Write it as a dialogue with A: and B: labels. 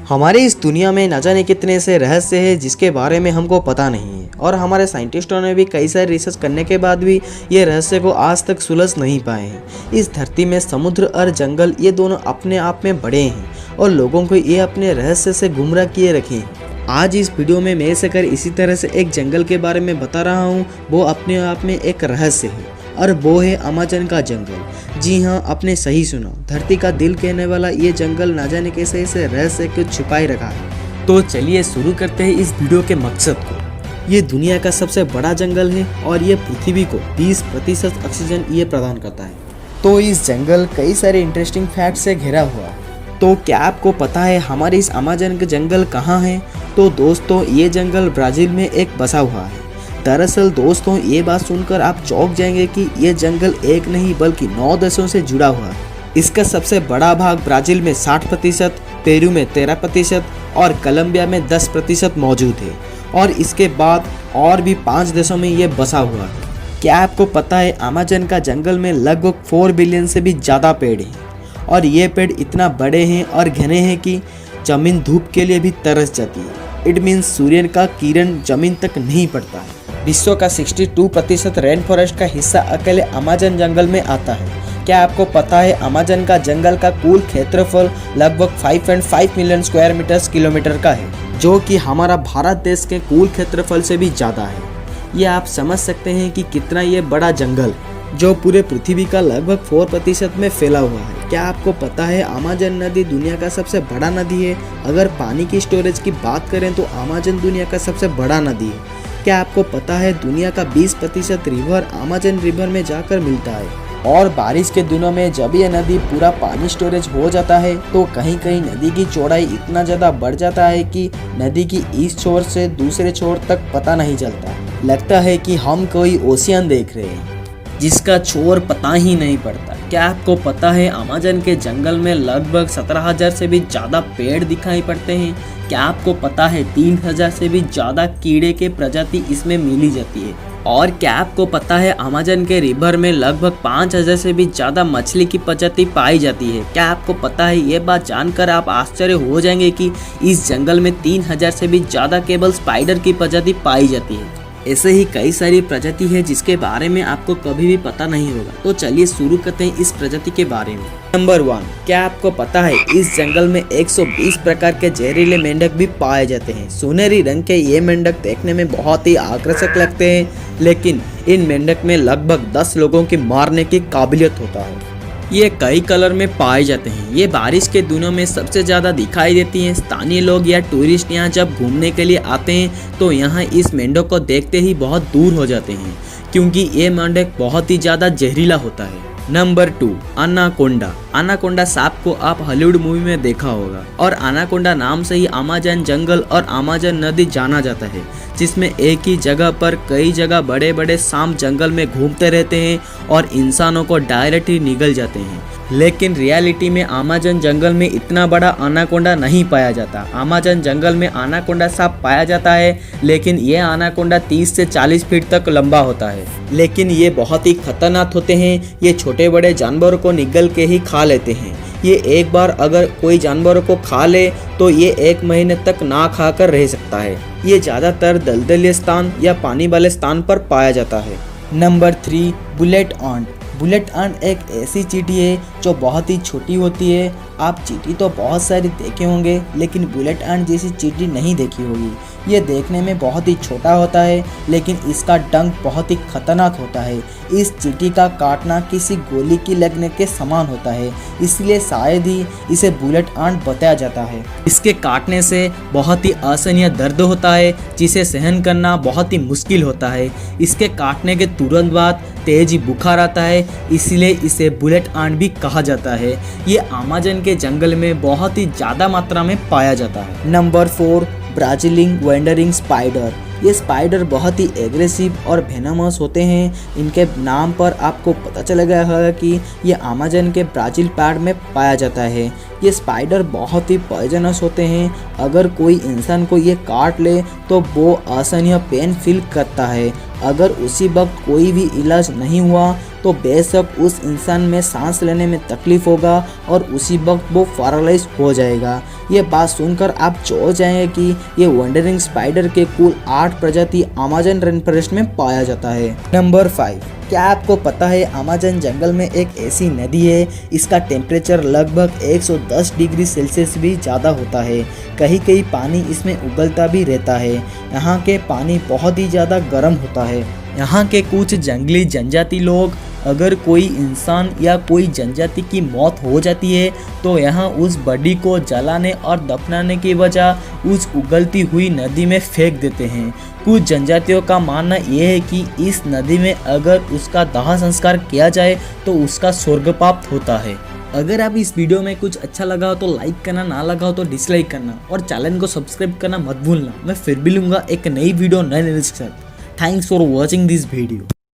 A: हमारे इस दुनिया में न जाने कितने ऐसे रहस्य हैं जिसके बारे में हमको पता नहीं है और हमारे साइंटिस्टों ने भी कई सारे रिसर्च करने के बाद भी ये रहस्य को आज तक सुलझ नहीं पाए हैं। इस धरती में समुद्र और जंगल ये दोनों अपने आप में बड़े हैं और लोगों को ये अपने रहस्य से गुमराह किए रखे हैं। आज इस वीडियो में मैं ऐसे कर इसी तरह से एक जंगल के बारे में बता रहा हूँ, वो अपने आप में एक रहस्य है और वो है अमेज़न का जंगल। जी हाँ, आपने सही सुना, धरती का दिल कहने वाला ये जंगल न जाने कैसे ऐसे रहस्य को छुपाए रखा है। तो चलिए शुरू करते हैं इस वीडियो के मकसद को। ये दुनिया का सबसे बड़ा जंगल है और ये पृथ्वी को 20% ऑक्सीजन ये प्रदान करता है। तो इस जंगल कई सारे इंटरेस्टिंग फैक्ट से घिरा हुआ है। तो क्या आपको पता है हमारे इस अमेज़न का जंगल कहाँ है? तो दोस्तों, ये जंगल ब्राज़ील में एक बसा हुआ है। दरअसल दोस्तों, ये बात सुनकर आप चौंक जाएंगे कि ये जंगल एक नहीं बल्कि 9 देशों से जुड़ा हुआ है। इसका सबसे बड़ा भाग ब्राज़ील में 60%, पेरू में 13% और कोलंबिया में 10% मौजूद है और इसके बाद और भी 5 देशों में ये बसा हुआ है। क्या आपको पता है अमेज़न का जंगल में लगभग 4 बिलियन से भी ज़्यादा पेड़ हैं और ये पेड़ इतना बड़े हैं और घने हैं कि ज़मीन धूप के लिए भी तरस जाती है। इट मीन्स सूर्य का किरण ज़मीन तक नहीं पड़ता है। विश्व का 62% रेन फॉरेस्ट का हिस्सा अकेले अमेज़न जंगल में आता है। क्या आपको पता है अमेज़न का जंगल का कुल क्षेत्रफल लगभग 5.5 मिलियन स्क्वायर मीटर किलोमीटर का है, जो कि हमारा भारत देश के कुल क्षेत्रफल से भी ज़्यादा है। ये आप समझ सकते हैं कि कितना ये बड़ा जंगल जो पूरे पृथ्वी का लगभग 4% में फैला हुआ है। क्या आपको पता है अमेज़न नदी दुनिया का सबसे बड़ा नदी है? अगर पानी की स्टोरेज की बात करें तो अमेज़न दुनिया का सबसे बड़ा नदी है। क्या आपको पता है दुनिया का 20% रिवर अमेज़न रिवर में जाकर मिलता है? और बारिश के दिनों में जब ये नदी पूरा पानी स्टोरेज हो जाता है तो कहीं कहीं नदी की चौड़ाई इतना ज़्यादा बढ़ जाता है कि नदी की इस छोर से दूसरे छोर तक पता नहीं चलता। लगता है कि हम कोई ओशियन देख रहे हैं जिसका छोर पता ही नहीं पड़ता। क्या आपको पता है अमेज़न के जंगल में लगभग 17,000 से भी ज़्यादा पेड़ दिखाई पड़ते हैं? क्या आपको पता है 3,000 से भी ज़्यादा कीड़े के प्रजाति इसमें मिली जाती है? और क्या आपको पता है अमेज़न के रिवर में लगभग 5,000 से भी ज़्यादा मछली की प्रजाति पाई जाती है? क्या आपको पता है? ये बात जानकर आप आश्चर्य हो जाएंगे कि इस जंगल में 3,000 से भी ज़्यादा केवल स्पाइडर की प्रजाति पाई जाती है। ऐसे ही कई सारी प्रजाति है जिसके बारे में आपको कभी भी पता नहीं होगा। तो चलिए शुरू करते हैं इस प्रजाति के बारे में। नंबर 1, क्या आपको पता है इस जंगल में 120 प्रकार के जहरीले मेंढक भी पाए जाते हैं। सुनहरी रंग के ये मेंढक देखने में बहुत ही आकर्षक लगते हैं, लेकिन इन मेंढक में लगभग 10 लोगों की मारने की काबिलियत होता है। ये कई कलर में पाए जाते हैं। ये बारिश के दिनों में सबसे ज़्यादा दिखाई देती हैं। स्थानीय लोग या टूरिस्ट यहाँ जब घूमने के लिए आते हैं तो यहाँ इस मेंढक को देखते ही बहुत दूर हो जाते हैं, क्योंकि ये मेंढक बहुत ही ज़्यादा जहरीला होता है। Number 2, anaconda. अनाकोंडा सांप को आप हॉलीवुड मूवी में देखा होगा और अनाकोंडा नाम से ही अमेज़न जंगल और अमेज़न नदी जाना जाता है, जिसमें एक ही जगह पर कई जगह बड़े बड़े सांप जंगल में घूमते रहते हैं और इंसानों को डायरेक्ट ही निगल जाते हैं। लेकिन रियलिटी में अमेज़न जंगल में इतना बड़ा अनाकोंडा नहीं पाया जाता। अमेज़न जंगल में अनाकोंडा सांप पाया जाता है, लेकिन ये अनाकोंडा 30 से 40 फीट तक लंबा होता है। लेकिन ये बहुत ही खतरनाक होते हैं। ये छोटे बड़े जानवरों को निगल के ही खा लेते हैं। ये एक बार अगर कोई जानवरों को खा ले तो ये 1 महीने तक ना खाकर रह सकता है। ये ज़्यादातर दलदली स्थान या पानी वाले स्थान पर पाया जाता है। Number 3, bullet ant. Bullet ant एक ऐसी चींटी है जो बहुत ही छोटी होती है। आप चींटी तो बहुत सारी देखे होंगे, लेकिन बुलेट आंट जैसी चींटी नहीं देखी होगी। ये देखने में बहुत ही छोटा होता है, लेकिन इसका डंक बहुत ही खतरनाक होता है। इस चींटी का काटना किसी गोली की लगने के समान होता है, इसलिए शायद ही इसे बुलेट आंट बताया जाता है। इसके काटने से बहुत ही असहनीय दर्द होता है, जिसे सहन करना बहुत ही मुश्किल होता है। इसके काटने के तुरंत बाद तेज बुखार आता है, इसलिए इसे बुलेट आंट भी कहा जाता है। ये अमेज़न के जंगल में बहुत ही ज़्यादा मात्रा में पाया जाता है। Number 4, Brazilian wandering spider. ये स्पाइडर बहुत ही एग्रेसिव और वेनमस होते हैं। इनके नाम पर आपको पता चल गया होगा कि ये अमेज़न के ब्राज़ील पार्ट में पाया जाता है। ये स्पाइडर बहुत ही पॉइजनस होते हैं। अगर कोई इंसान को ये काट ले तो वो असहनीय पेन फील करता है। अगर उसी वक्त कोई भी इलाज नहीं हुआ तो बेशक उस इंसान में सांस लेने में तकलीफ होगा और उसी वक्त वो पैरालाइज हो जाएगा। ये बात सुनकर आप चौंक जाएंगे कि ये वंडरिंग स्पाइडर के कुल 8 प्रजाति अमेज़न रेन फॉरेस्ट में पाया जाता है। नंबर 5, क्या आपको पता है अमेज़न जंगल में एक ऐसी नदी है, इसका टेम्परेचर लगभग 110 डिग्री सेल्सियस भी ज़्यादा होता है। कहीं कहीं पानी इसमें उबलता भी रहता है। यहाँ के पानी बहुत ही ज़्यादा गर्म होता है। यहाँ के कुछ जंगली जनजाति लोग, अगर कोई इंसान या कोई जनजाति की मौत हो जाती है तो यहाँ उस बॉडी को जलाने और दफनाने की बजाय उस उगलती हुई नदी में फेंक देते हैं। कुछ जनजातियों का मानना यह है कि इस नदी में अगर उसका दाह संस्कार किया जाए तो उसका स्वर्ग प्राप्त होता है। अगर आप इस वीडियो में कुछ अच्छा लगा हो तो लाइक करना, ना लगा हो तो डिसलाइक करना और चैनल को सब्सक्राइब करना मत भूलना। मैं फिर भी लूँगा एक नई वीडियो नए के साथ। Thanks for watching this video.